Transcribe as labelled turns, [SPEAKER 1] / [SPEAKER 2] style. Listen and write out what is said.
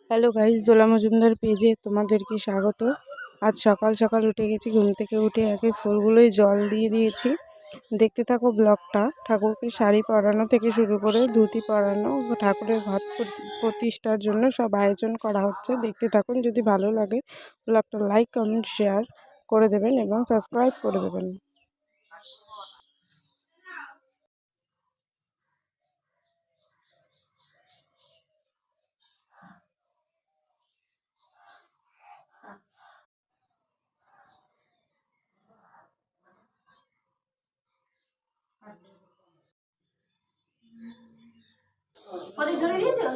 [SPEAKER 1] Hello guys, দোলা মজুমদার পেজে তোমাদেরকে স্বাগত। আজ সকাল সকাল উঠে গেছি, ঘুম থেকে উঠে আগে ফুলগুলোই জল দিয়ে দিয়েছি। দেখতে থাকো ব্লগটা। ঠাকুরকে শাড়ি পরানো থেকে শুরু করে ধুতি পরানো, ঠাকুরের ঘট প্রতিষ্ঠার জন্য সব আয়োজন করা হচ্ছে। দেখতে থাকুন। যদি ভালো লাগে ব্লগটা লাইক, কমেন্ট, শেয়ার করে দেবেন এবং সাবস্ক্রাইব করে দেবেন।
[SPEAKER 2] প্রদীপ ধরে দিয়েছো?